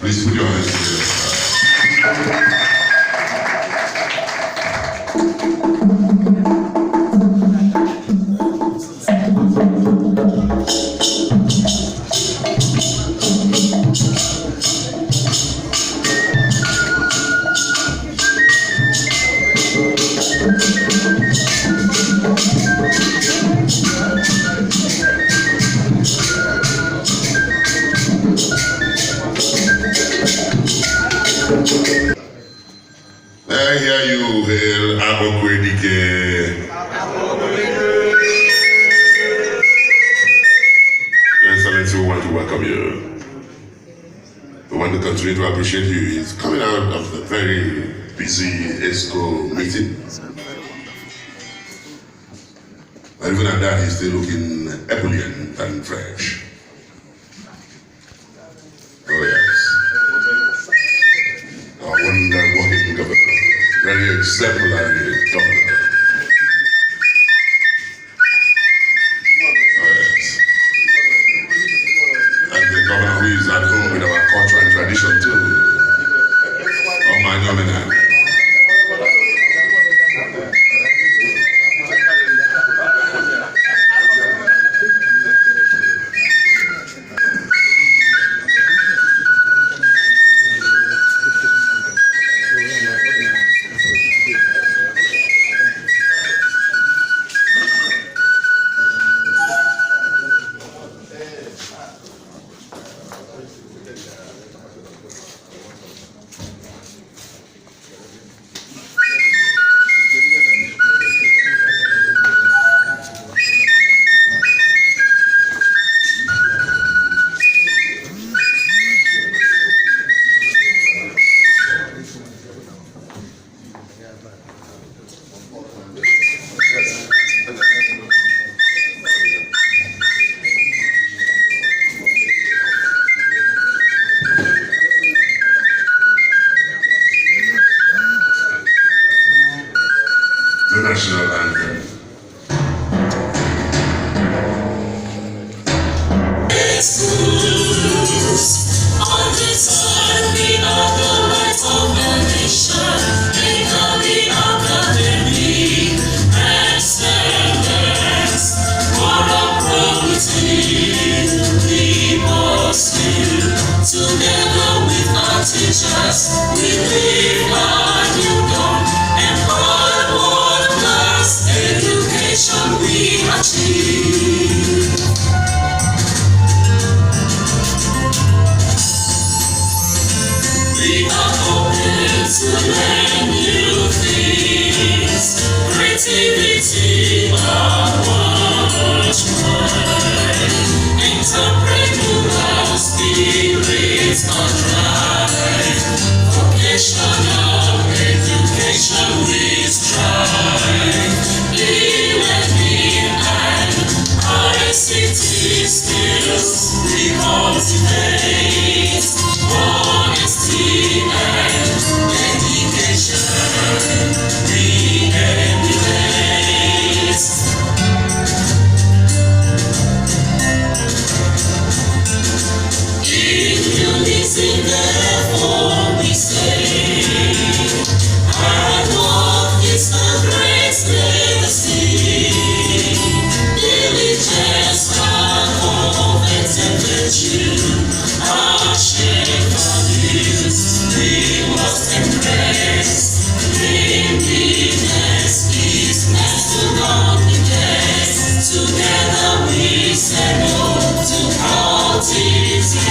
Please put your hands together. I hear you, Hail Abokredike. Your Excellency, we want to welcome you. We want to continue to appreciate you. He's coming out of the very busy ESCO meeting. And even at that, he's still looking ebullient and fresh. Oh, yes. I wonder what he can govern. Very exemplary governor. Oh, yes. And the governor who is at home with our culture and tradition too. Oh, my nominal. The national anthem. On this earth we are the light of the nation. Make the academy and standards for the property. We must live together with our teachers. We live our new dawn and hard class education we achieve. We are open to learn new things, creativity, our watch word, entrepreneurial spirits on drive, vocational education we strive, e-learning and ICT skills we cultivate, honesty and dedication we emulate. In unison therefore we say, hard work is a great legacy. Diligence, hard work and virtue, our shared values we must embrace. Cleanliness is next to godliness. Together we say no to cultism,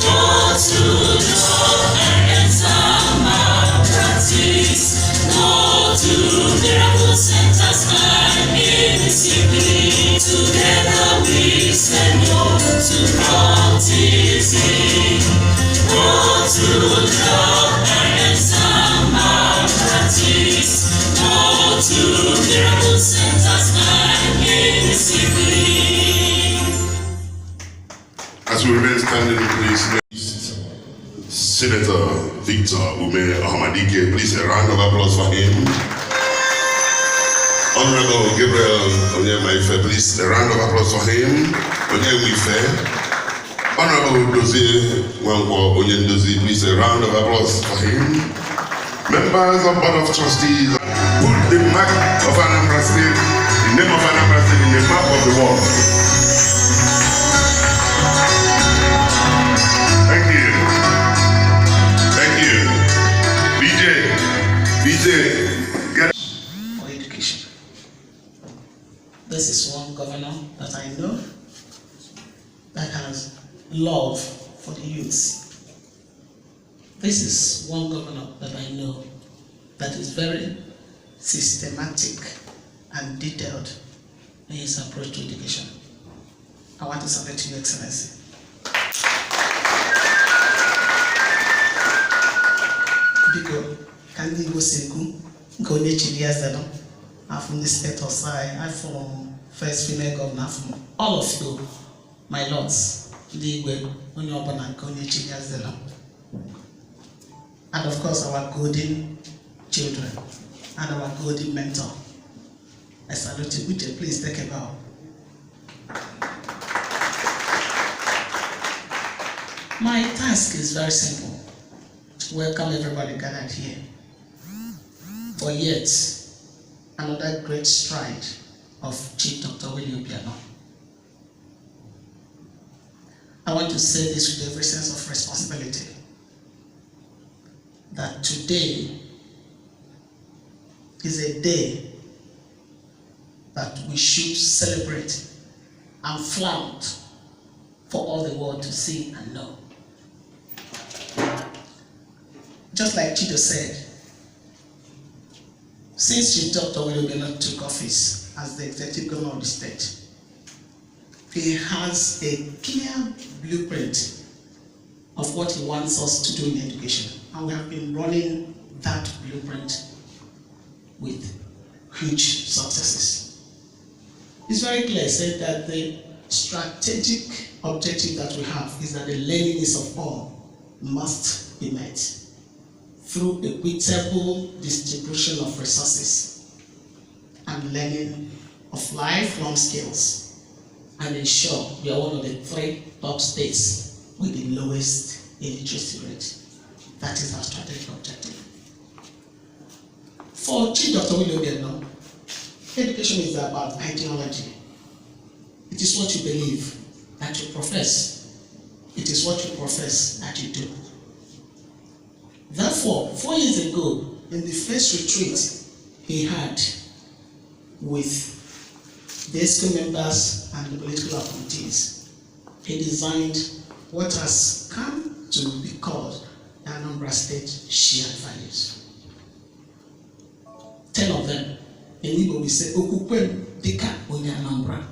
no to drug and exam malpractice, no to miracle centers and indiscipline. Together we say no to cultism, no to drug and exam malpractice, no to miracle centers and indiscipline. As we remain standing, please, Sen.Victor Umeh Ahmadike, please a round of applause for him. Honorable Gabriel Onyemaife, please a round of applause for him. Onyemaife. Honorable Dozie Wangwo Onyendozi, please a round of applause for him. Members of Board of Trustees, put the map of Anambra State, the name of Anambra State in the map of the world. Thank you. Thank you. BJ, get for education. This is one governor that I know that has love for the youths. This is one governor that I know that is very systematic and detailed in his approach to education. I want to salute you, Excellency. Biko, kandi Igbo Seku, nke onye chiri ya zelo, from the state of Sai, I'm from first female governor, from all of you, my lords, the Igwe, onye ọbụla nke onye chiri ya zelo. And of course, our golden children and our golden mentor. I salute you. Would you please take a bow? My task is very simple. To welcome everybody gathered here for yet another great stride of Chief Dr. Willie Obiano. I want to say this with every sense of responsibility, that today is a day that we should celebrate and flaunt for all the world to see and know. Just like Chido said, since Chief Dr. Willie Obiano took office as the executive governor of the state, he has a clear blueprint of what he wants us to do in education. And we have been running that blueprint with huge successes. It's very clear, said that the strategic objective that we have is that the learning is of all must be met through equitable distribution of resources and learning of lifelong skills, and ensure we are one of the 3 top states with the lowest illiteracy rate. That is our strategic objective. For Chief Dr. Willie Obiano, education is about ideology. It is what you believe that you profess. It is what you profess that you do. Therefore, 4 years ago, in the first retreat he had with the ESCO members and the political appointees, he designed what has come to be called the Anambra State shared values. 10 of them. In Igbo we say, Okukwem Dika Onye Anambra,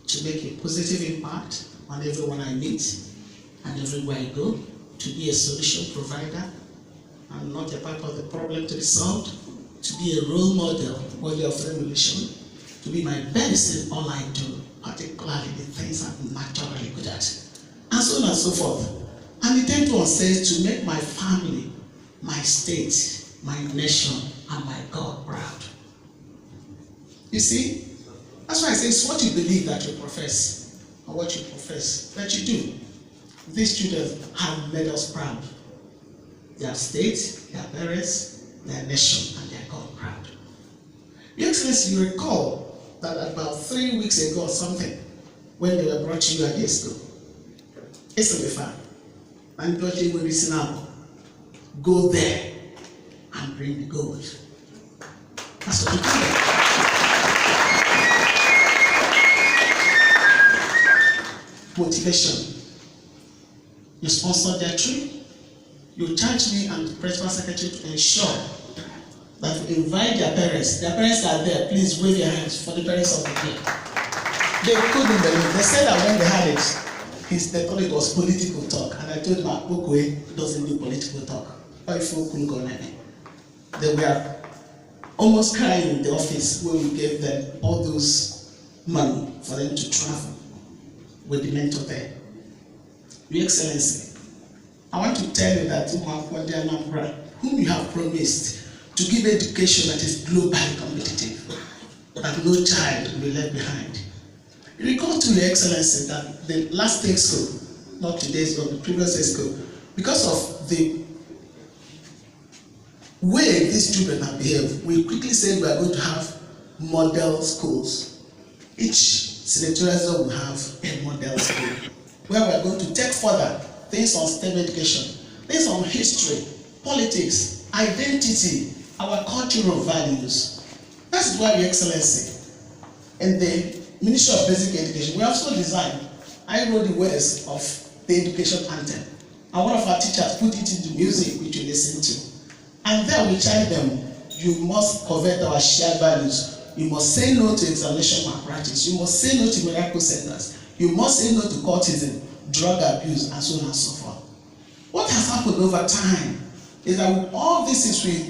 to make a positive impact on everyone I meet and everywhere I go, to be a solution provider and not a part of the problem to be solved, to be a role model of revolution, to be my best in all I do, particularly the things I'm naturally good at, and so on and so forth. And the 10th one says, to make my family, my state, my nation, and my God proud. You see, that's why I say it's what you believe that you profess, or what you profess that you do. These children have made us proud. Their state, their parents, their nation, and their God proud. Your Excellency, you recall that about 3 weeks ago or something, when they were brought to you at the school, it's a fun. And Virgy will listen up. Go there and bring the gold. That's what you do. Motivation. You sponsored their trip. You charged me and the principal secretary to ensure that we invite their parents. Their parents are there. Please wave your hands for the parents of the kid. They couldn't believe. They said that when they had it, they thought it was political talk. And I told them, Okwe doesn't do political talk. They were almost crying in the office when we gave them all those money for them to travel with the mentor there. Your Excellency, I want to tell you that whom you have promised to give education that is globally competitive, that no child will be left behind. You recall to Your Excellency that the last expo not today's but the previous school, because of the way these children have behaved, we quickly said we are going to have model schools. Each senatorial zone will have a model school where we are going to take further things on STEM education, things on history, politics, identity, our cultural values. That's why Your Excellency, in the Ministry of Basic Education, we also designed, I wrote the words of the education anthem, and one of our teachers put it into music which we listen to. And then we tell them, you must covet our shared values. You must say no to examination malpractice. You must say no to miracle centers. You must say no to cultism, drug abuse, and so on and so forth. What has happened over time is that with all these things we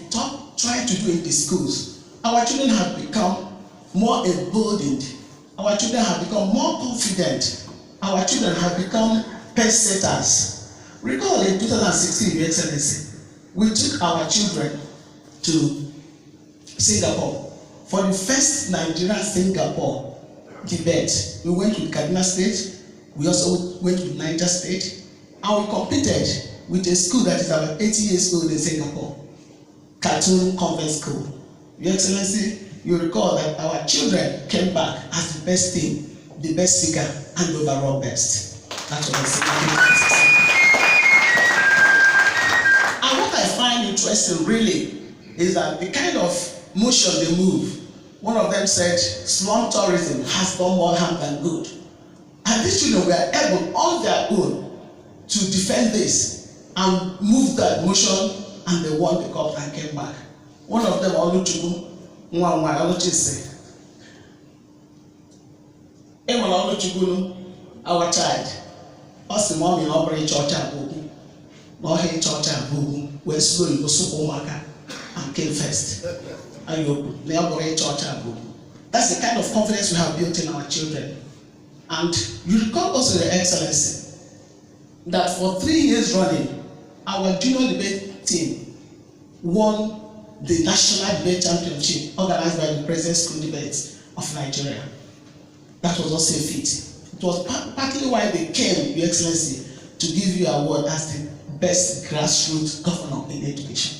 try to do in the schools, our children have become more emboldened. Our children have become more confident. Our children have become pace setters. Recall in 2016, Your Excellency, we took our children to Singapore for the first Nigeria-Singapore debate. We went with Kaduna State, we also went with Niger State, and we competed with a school that is about 80 years old in Singapore, Khartoum Convent School. Your Excellency, you recall that our children came back as the best team, the best singer, and overall best. That's what I said. And what I find interesting really is that the kind of motion they move. One of them said, slum tourism has done more harm than good. And these children were able on their own to defend this and move that motion, and they won the cup and came back. One of them, Oluchukwu, our child, us mommy operate church and no hate church and we're slowly go supermarket and came first. That's the kind of confidence we have built in our children. And you recall also, Your Excellency, that for 3 years running, our junior debate team won the National Debate Championship organized by the President School Debates of Nigeria. That was also a feat. It was partly why they came, Your Excellency, to give you an award as the best grassroots governor in education.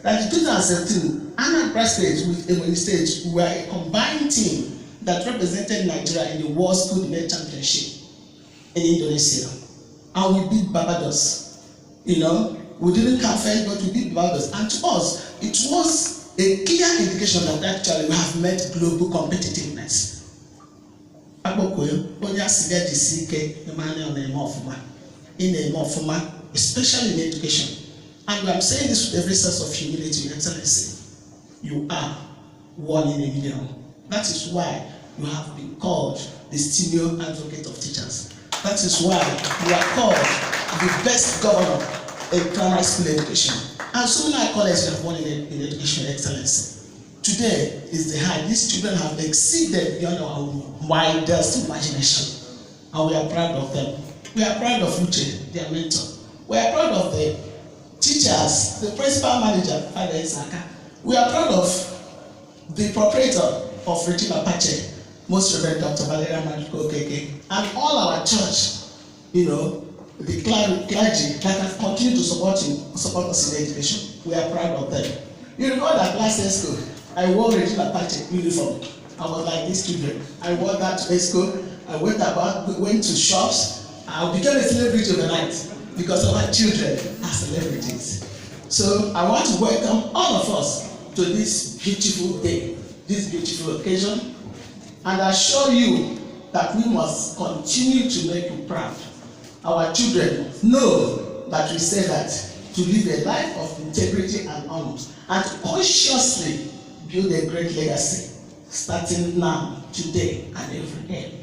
That in 2017, Anambra State with Ebonyi State were a combined team that represented Nigeria in the World School Debate Championship in Indonesia. And we beat Barbados. You know, we didn't come first, but we beat Barbados. And to us, it was a clear indication that actually we have met global competitiveness. Especially in education. And I'm saying this with every sense of humility, Your Excellency. You are one in a million. That is why you have been called the senior advocate of teachers. That is why you are called the best governor in primary school education. And so many colleges have won in education, Your Excellency. Today is the high. These children have exceeded beyond our wildest imagination. And we are proud of them. We are proud of Uche, their mentor. We are proud of the teachers, the principal manager, Father Isaka. We are proud of the proprietor of Regina Pacis, Most Reverend Dr. Valeria Madiko Keke, and all our church, you know, the clergy that have continued to support us in education. We are proud of them. You recall that last year's school, I wore Regina Pacis uniform. I was like these children. I wore that to school. I went to shops. I became a celebrity overnight because of our children are celebrities. So I want to welcome all of us to this beautiful day, this beautiful occasion, and assure you that we must continue to make you proud. Our children know that we say that to live a life of integrity and honor, and to consciously build a great legacy, starting now, today, and every day.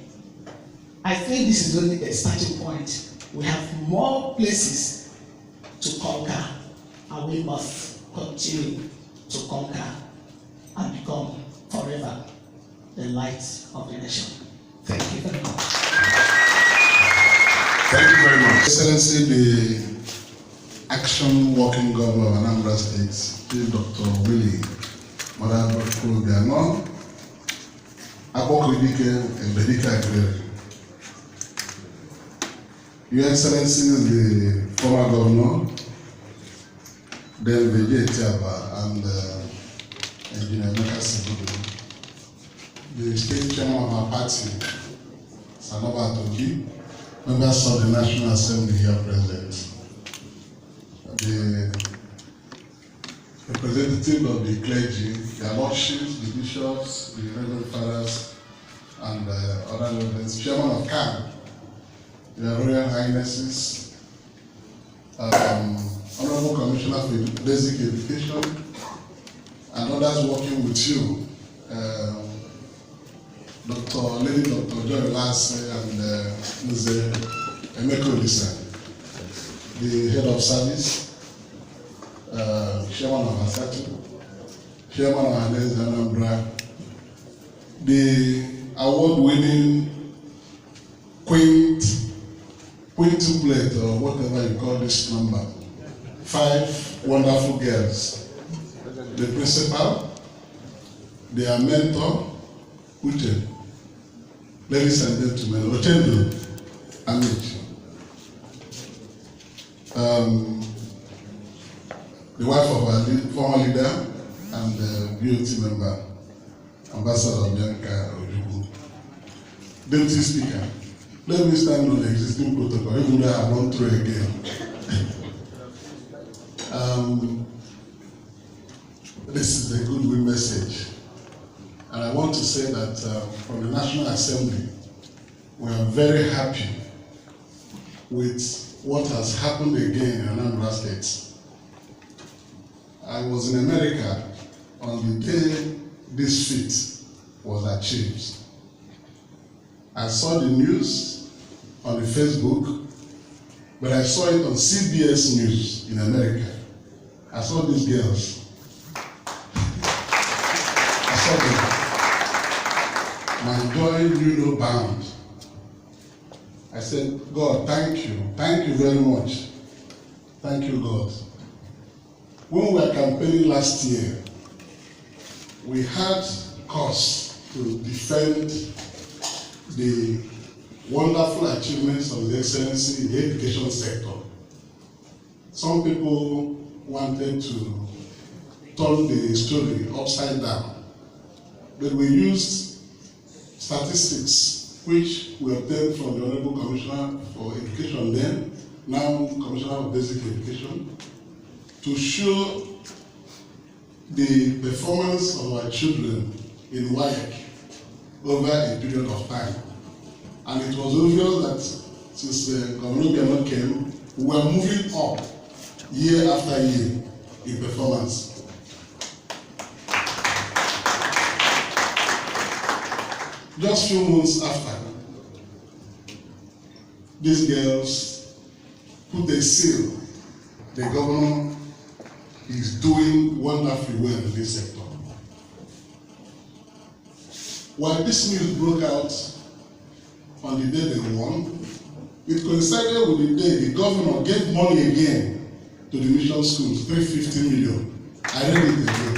I think this is only a starting point. We have more places to conquer, and we must continue to conquer and become forever the light of the nation. Thank you very much. Thank you very much. Excellency, the Action Working Governor of Anambra State, Dr. Willie Obiano Abokodike and Bedika Agrere. Your Excellencies, the former governor, then Virgy Etiaba and Regina Pacis Secondary School, the state chairman of our party, Sen.Victor, members of the National Assembly here present, the representative of the clergy, their lordships, the bishops, the reverend fathers, and other reverends, chairman of CAN, their royal highnesses, honorable commissioner for basic education, and others working with you, Lady Dr. Joy Lasse and Mr. Obiano Sen, the head of service, chairman of Asatu, chairman of Anambra, the award-winning quintuplet or whatever you call this number, 5 wonderful girls, the principal, their mentor, Uche, ladies and gentlemen, Ochendo, Amit, the wife of our former leader and BOT member, Ambassador Bianca Ojubu. Deputy Speaker, let me stand on the existing protocol, even though I have gone through again. This is a goodwill message. And I want to say that from the National Assembly, we are very happy with what has happened again in Anambra State. I was in America on the day this feat was achieved. I saw the news on the Facebook, but I saw it on CBS News in America. I saw these girls. I saw them. My joy knew no bound. I said, God, thank you. Thank you very much. Thank you, God. When we were campaigning last year, we had cause to defend the wonderful achievements of the Excellency in the education sector. Some people wanted to turn the story upside down, but we used statistics which we obtained from the Honorable Commissioner for Education then, now Commissioner for Basic Education, to show the performance of our children in WAEC over a period of time. And it was obvious that since Governor Obiano came, we were moving up year after year in performance. Just few months after, these girls put a seal. The governor is doing wonderfully well in this sector. While this news broke out on the day they won, it coincided with the day the governor gave money again to the mission schools, 350 million. I read it again.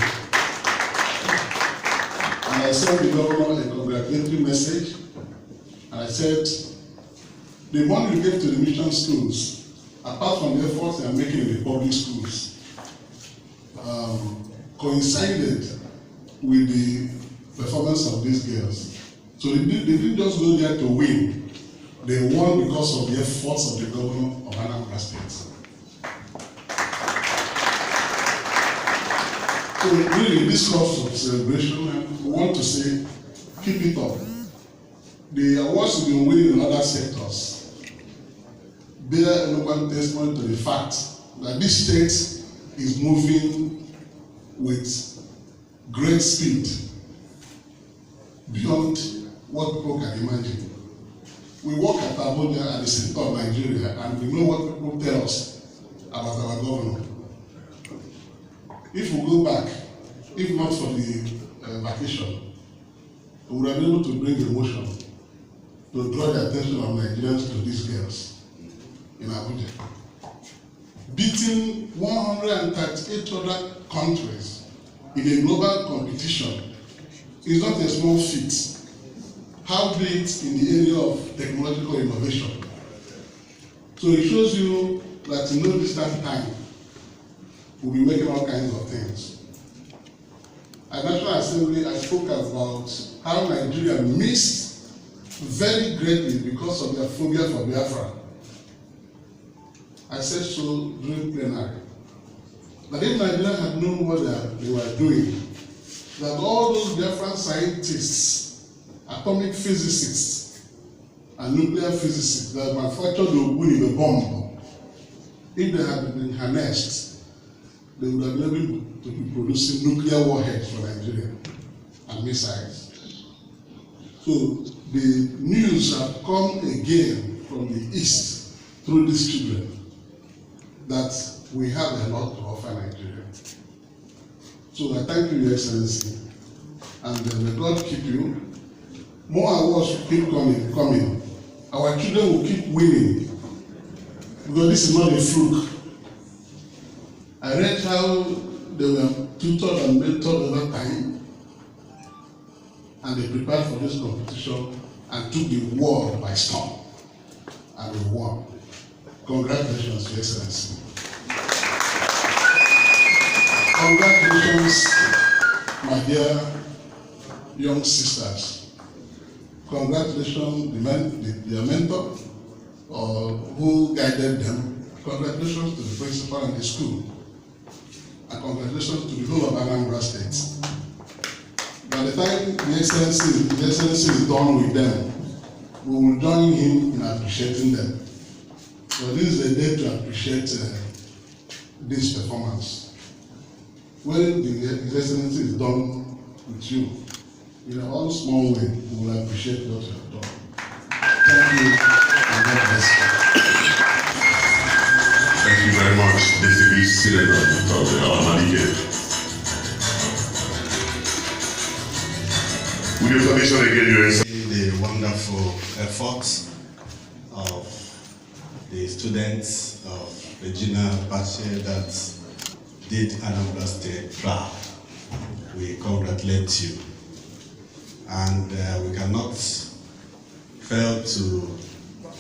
And I sent the governor a congratulatory message, and I said, the money we gave to the mission schools, apart from the efforts they are making in the public schools, coincided with the performance of these girls. So they didn't just go there to win. They won because of the efforts of the governor of Anambra State. So really, this course of celebration, we want to say, keep it up. The awards we've been winning in other sectors bear eloquent testimony to the fact that this state is moving with great speed beyond what people can imagine. We work at Abuja at the center of Nigeria, and we know what people tell us about our government. If we go back, if not for the vacation, we would have been able to bring emotion to draw the attention of Nigerians to these girls in Abuja. Beating 138 other countries in a global competition is not a small feat. have it in the area of technological innovation. So it shows you that in no distant time, we'll be making all kinds of things. At National Assembly, I spoke about how Nigeria missed very greatly because of their phobia for Biafra. I said so during plenary. That if Nigeria had known what they were doing, that all those Biafran scientists, atomic physicists, and nuclear physicists that manufactured the bomb, if they had been harnessed, they would have been able to be producing nuclear warheads for Nigeria and missiles. So the news have come again from the East through these children that we have a lot to offer Nigeria. So I thank you, Your Excellency, and may God keep you. More awards will keep coming. Our children will keep winning, because this is not a fluke. I read how they were tutored and mentored over time, and they prepared for this competition and took the world by storm, and they won. Congratulations, Your Excellency. Congratulations, my dear young sisters. Congratulations, their mentor, who guided them. Congratulations to the principal and the school. And congratulations to the whole of Anambra State. By the time the Excellency is done with them, we will join him in appreciating them. So this is a day to appreciate this performance. When the Excellency is done with you, in a one small way, we will appreciate what you have done. Thank you, and God bless you. Thank you very much, Distinguished Senator Malike. With your permission again, Your Excellency. The wonderful efforts of the students of Regina Pacis that did Anambra State proud. We congratulate you. And we cannot fail to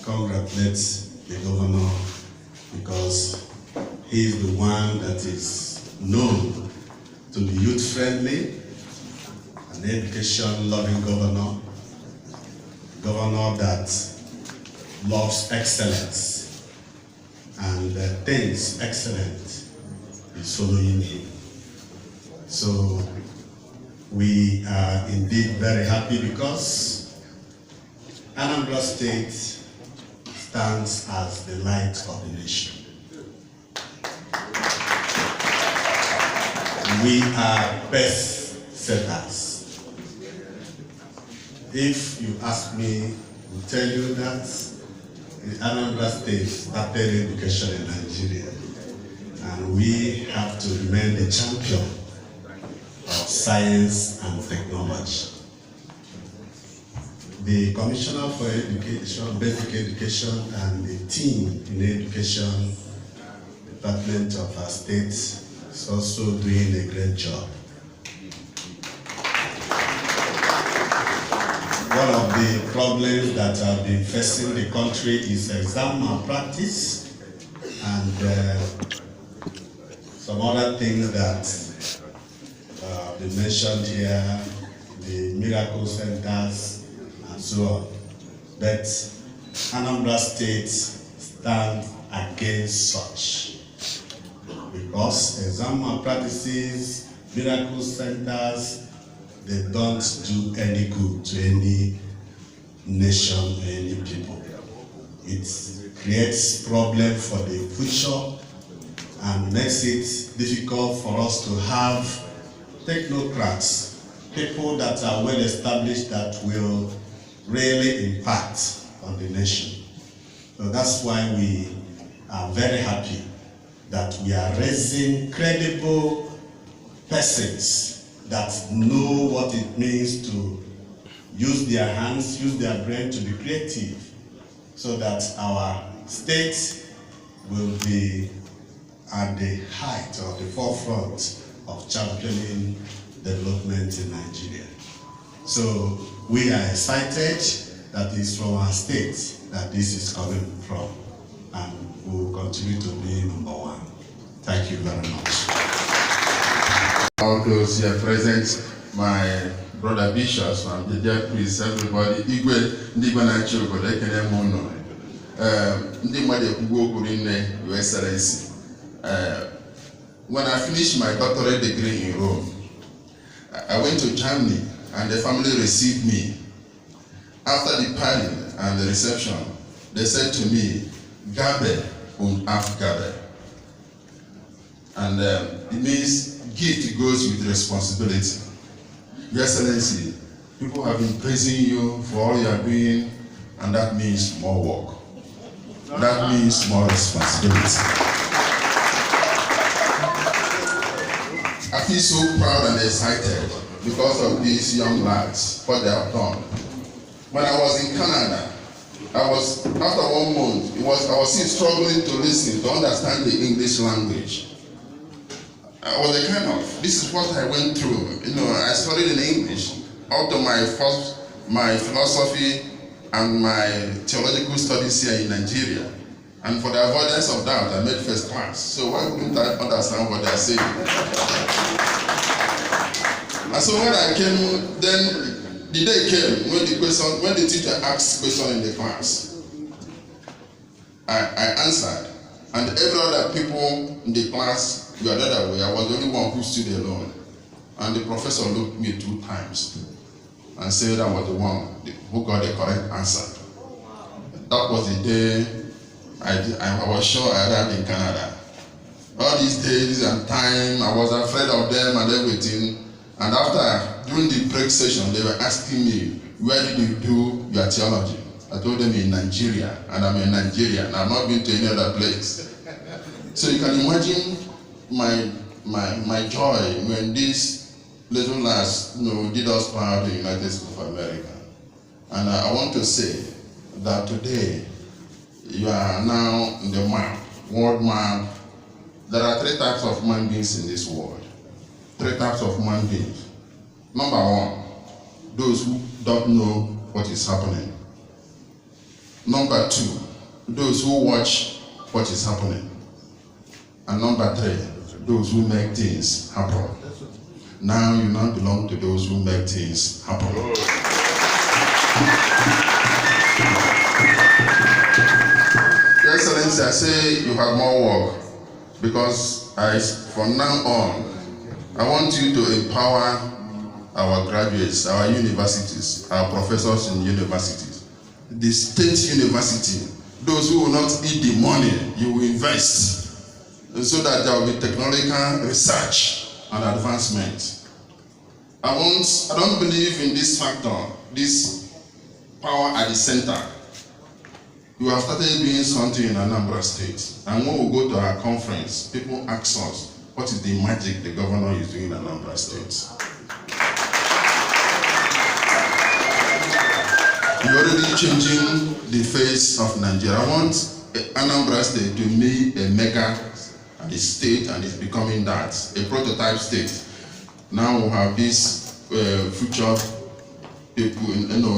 congratulate the governor, because he is the one that is known to be youth-friendly, an education-loving governor, governor that loves excellence and thinks excellent is following him. So we are indeed very happy, because Anambra State stands as the light of the nation. We are best setters. If you ask me, I will tell you that the Anambra State started education in Nigeria, and we have to remain the champion of science and technology. The Commissioner for Education, Basic Education, and the team in the Education Department of our state is also doing a great job. One of the problems that have been facing the country is exam malpractice and some other things that have been mentioned here, the miracle centers and so on. But Anambra State stands against such, because exam malpractices, miracle centers, they don't do any good to any nation or any people. It creates problem for the future and makes it difficult for us to have technocrats, people that are well established that will really impact on the nation. So that's why we are very happy that we are raising credible persons that know what it means to use their hands, use their brain to be creative, so that our state will be at the height or the forefront of championing development in Nigeria. So we are excited that it's from our state that this is coming from, and we will continue to be number one. Thank you very much. All those here present, my brother bishops and the dear priests, everybody, Igwe na Choko, they can mono. Your Excellency. When I finished my doctorate degree in Rome, I went to Germany and the family received me. After the party and the reception, they said to me, Gabe und Aufgabe. And it means gift goes with responsibility. Your Excellency, people have been praising you for all you are doing, and that means more work. That means more responsibility. I feel so proud and excited because of these young lads, what they have done. When I was in Canada, after 1 month, I was still struggling to listen, to understand the English language. I was a kind of, this is what I went through. I studied in English up to my philosophy and my theological studies here in Nigeria. And for the avoidance of doubt, I made first class. So why couldn't I understand what they're saying? And so when I came, then the day came when the teacher asked question in the class. I answered, and every other people in the class were the other way. I was the only one who stood alone. And the professor looked at me 2 times and said I was the one who got the correct answer. That was the day I was sure I arrived in Canada. All these days and time, I was afraid of them and everything. And during the break session, they were asking me, where did you do your theology? I told them in Nigeria, and I'm in Nigeria, and I've not been to any other place. So you can imagine my joy when these little lads, did us proud in the United States of America. And I want to say that today, you are now in the map, world map. There are 3 types of human beings in this world. 3 types of human beings. Number 1, those who don't know what is happening. Number 2, those who watch what is happening. And number 3, those who make things happen. Now you now belong to those who make things happen. Your Excellency, I say you have more work because from now on, I want you to empower our graduates, our universities, our professors in universities, the state university, those who will not eat the money you will invest, so that there will be technological research and advancement. I don't believe in this factor, this power at the center. We have started doing something in Anambra State, and when we go to our conference, people ask us, what is the magic the governor is doing in Anambra State? You're already changing the face of Nigeria. I want Anambra State to be a mega at the state, and it's becoming that, a prototype state. Now we have these future people,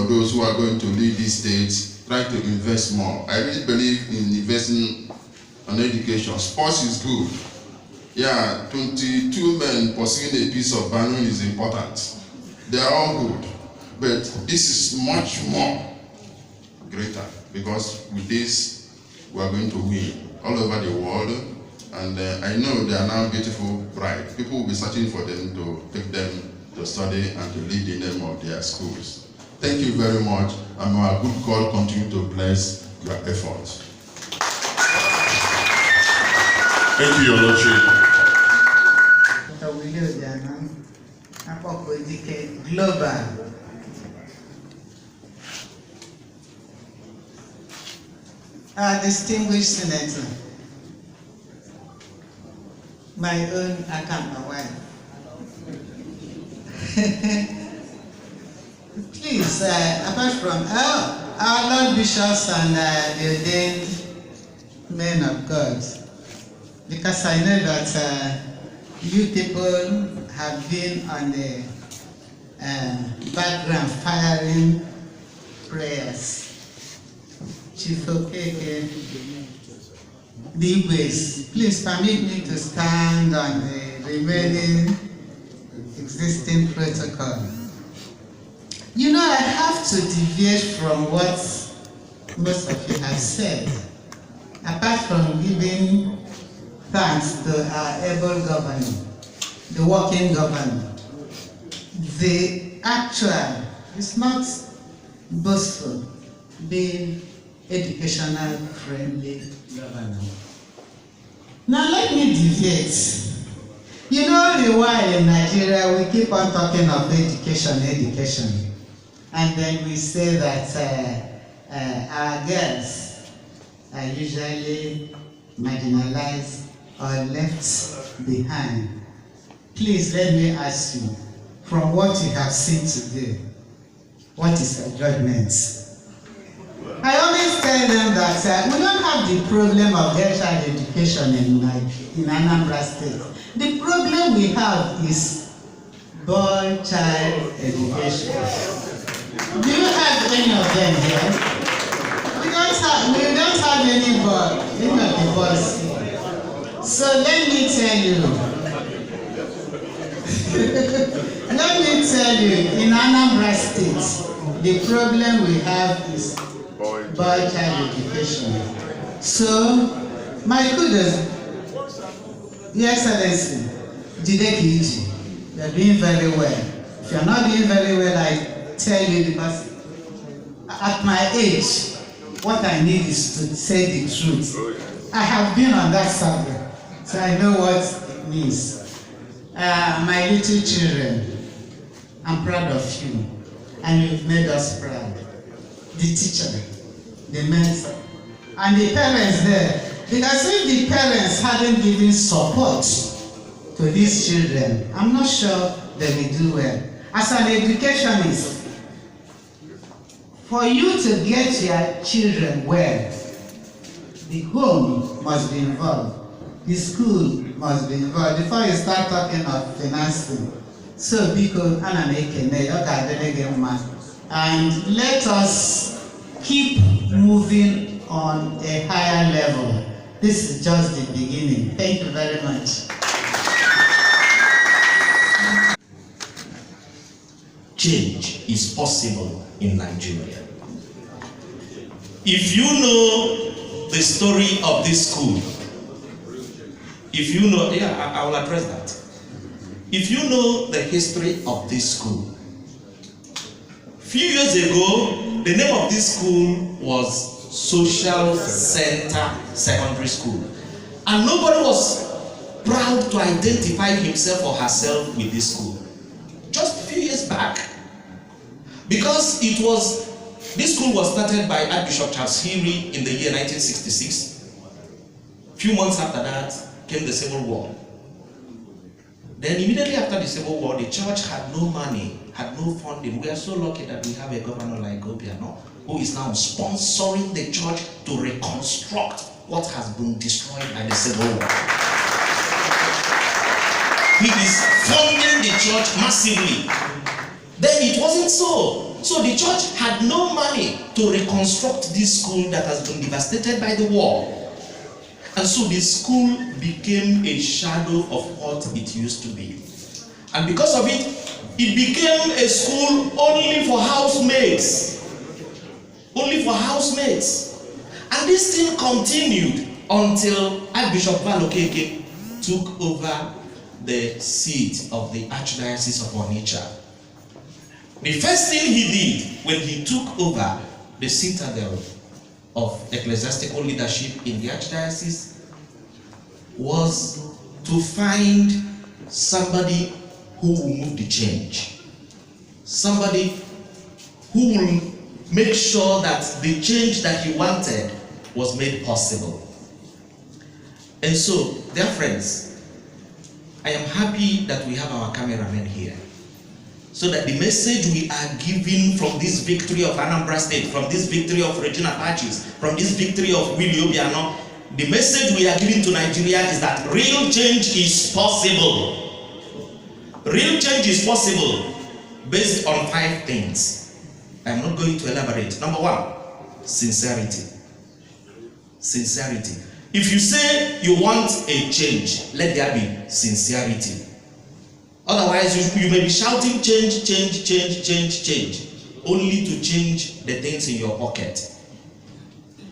those who are going to lead this state, try to invest more. I really believe in investing on education. Sports is good. Yeah, 22 men pursuing a piece of balloon is important. They are all good. But this is much more greater, because with this, we are going to win all over the world. And I know they are now beautiful, bright. People will be searching for them to take them to study and to lead the name of their schools. Thank you very much, and may our good God continue to bless your efforts. Thank you, Your Lordship. Dr. Willie Obiano, Global. Our distinguished senator, my own Akama wife. Please, apart from our Lord Bishops and the ordained men of God, because I know that you people have been on the background firing prayers. Chief Okeke, Ligwes, please permit me to stand on the remaining existing protocol. You know, I have to deviate from what most of you have said, apart from giving thanks to our able governor, the working governor. The actual is not boastful, being educational friendly governor. Now let me deviate. You know the why in Nigeria we keep on talking of education, and then we say that our girls are usually marginalized or left behind. Please let me ask you, from what you have seen today, what is your judgment? I always tell them that we don't have the problem of girl child education in Anambra State. The problem we have is boy child education. Do you have any of them here? We don't have any boy, any of the boys here. So let me tell you. Let me tell you, in Anambra State, the problem we have is boy child education. So, my kudos, Your Excellency, Jide Kiji, you are doing very well. If you are not doing very well, I tell you, because at my age, what I need is to say the truth. I have been on that subject, so I know what it means. My little children, I'm proud of you, and you've made us proud. The teacher, the mentor, and the parents there. Because if the parents hadn't given support to these children, I'm not sure they will do well. As an educationist, for you to get your children well, the home must be involved. The school must be involved before you start talking of financing. So, because and let us keep moving on a higher level. This is just the beginning. Thank you very much. Change is possible in Nigeria. If you know the story of this school, if you know, I will address that. If you know the history of this school, few years ago, the name of this school was Social Center Secondary School, and nobody was proud to identify himself or herself with this school. Just a few years back, because this school was started by Archbishop Charles Henry in the year 1966. A few months after that came the Civil War. Then immediately after the Civil War, the church had no money, had no funding. We are so lucky that we have a governor like Obiano, who is now sponsoring the church to reconstruct what has been destroyed by the Civil War. He is funding the church massively. Then it wasn't so. So the church had no money to reconstruct this school that has been devastated by the war. And so the school became a shadow of what it used to be. And because of it, it became a school only for housemaids. Only for housemaids. And this thing continued until Archbishop Valokeke took over the seat of the Archdiocese of Onitsha. The first thing he did when he took over the citadel of ecclesiastical leadership in the Archdiocese was to find somebody who will move the change. Somebody who will make sure that the change that he wanted was made possible. And so, dear friends, I am happy that we have our cameramen here, so that the message we are giving from this victory of Anambra State, from this victory of Regina Pacis, from this victory of Willie Obiano, the message we are giving to Nigeria is that real change is possible. Real change is possible. based on 5 things. I'm not going to elaborate. Number 1, sincerity. Sincerity. If you say you want a change, let there be sincerity. Otherwise, you may be shouting change, change, change, change, change, only to change the things in your pocket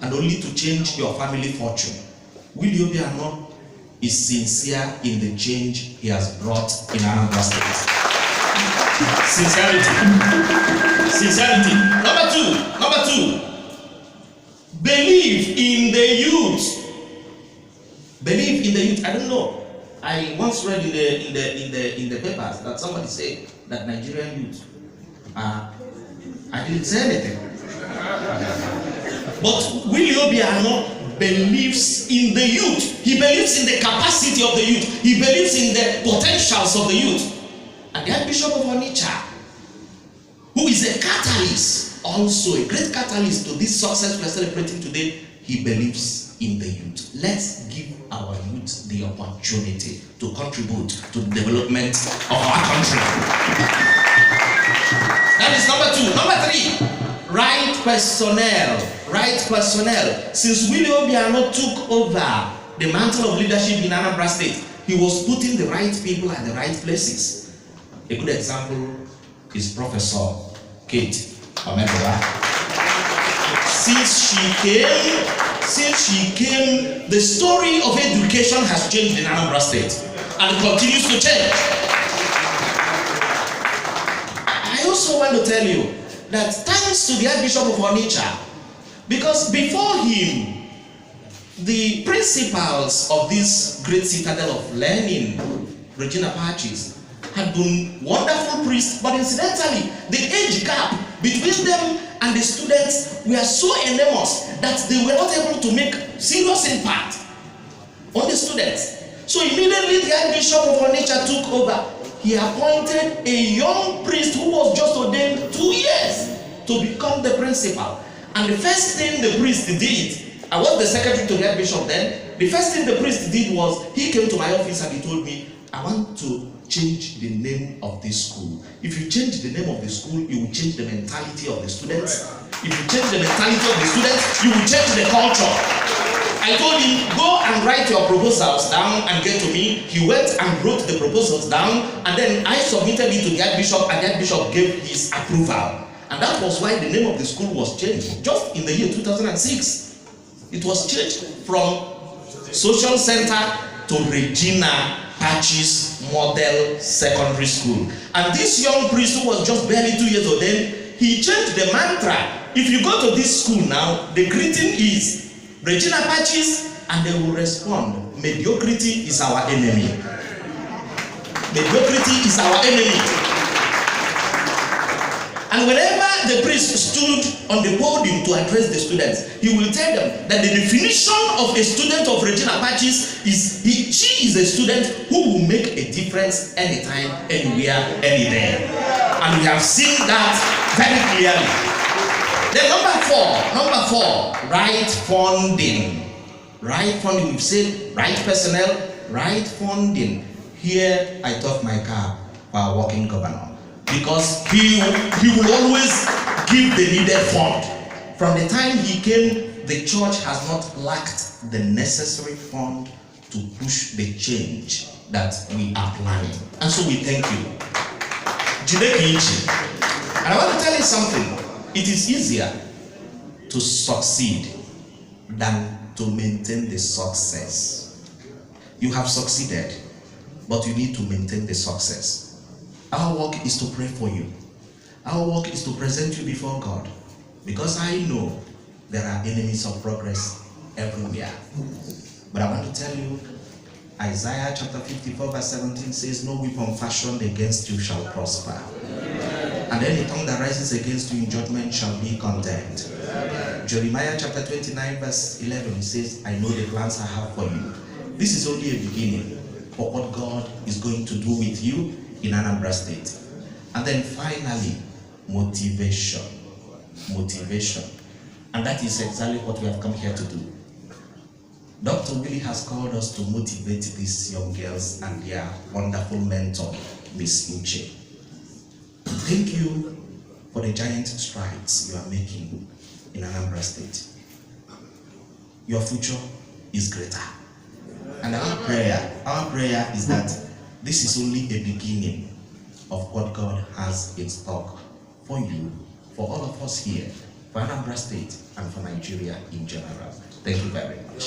and only to change your family fortune. Willie Obiano is sincere in the change he has brought in Anambra State. Sincerity. Sincerity. Number two, believe in the youth. Believe in the youth. I don't know. I once read in the papers that somebody said that Nigerian youth I didn't say anything. But Willie Obiano believes in the youth. He believes in the capacity of the youth. He believes in the potentials of the youth. And the Archbishop of Onitsha, who is a catalyst, also a great catalyst to this success we are celebrating today, he believes in the youth. Let's give our youth the opportunity to contribute to the development of our country. That is number 2. Number 3, right personnel. Right personnel. Since Willie Obiano took over the mantle of leadership in Anambra State, he was putting the right people at the right places. A good example is Professor Kate Ometola. Since she came, the story of education has changed in Anambra State and continues to change. I also want to tell you that thanks to the Archbishop of Onitsha, because before him, the principals of this great citadel of learning, Regina Pacis, had been wonderful priests, but incidentally, the age gap between them and the students were so enormous that they were not able to make serious impact on the students. So immediately the Archbishop of Onitsha took over. He appointed a young priest who was just ordained 2 years to become the principal. And the first thing the priest did, I was the secretary to the Archbishop then, the first thing the priest did was, he came to my office and he told me, I want to change the name of this school. If you change the name of the school, you will change the mentality of the students. If you change the mentality of the students, you will change the culture. I told him, go and write your proposals down and get to me. He went and wrote the proposals down, and then I submitted it to the Archbishop, and the Archbishop gave his approval. And that was why the name of the school was changed. Just in the year 2006, it was changed from Social Center to Regina Pacis Model Secondary School. And this young priest who was just barely 2 years old then, he changed the mantra. If you go to this school now, the greeting is Regina Pacis, and they will respond, mediocrity is our enemy. Mediocrity is our enemy. And whenever the priest stood on the podium to address the students, he will tell them that the definition of a student of Regina Pacis is she is a student who will make a difference anytime, anywhere, any day. And we have seen that very clearly. Then number four, right funding. Right funding, we've said right personnel, right funding. Here I took my cap for our working governor, because he will always give the needed fund. From the time he came, the church has not lacked the necessary fund to push the change that we are planning. And so we thank you. And I want to tell you something. It is easier to succeed than to maintain the success. You have succeeded, but you need to maintain the success. Our work is to pray for you. Our work is to present you before God, because I know there are enemies of progress everywhere. But I want to tell you, Isaiah chapter 54 verse 17 says, no weapon fashioned against you shall prosper. And any tongue that rises against you in judgment shall be condemned. Jeremiah chapter 29 verse 11 says, I know the plans I have for you. This is only a beginning for what God is going to do with you in Anambra State. And then finally, motivation. Motivation. And that is exactly what we have come here to do. Dr. Willie has called us to motivate these young girls and their wonderful mentor, Miss Uche. Thank you for the giant strides you are making in Anambra State. Your future is greater. And our prayer is that this is only a beginning of what God has in stock for you, for all of us here, for Anambra State, and for Nigeria in general. Thank you very much.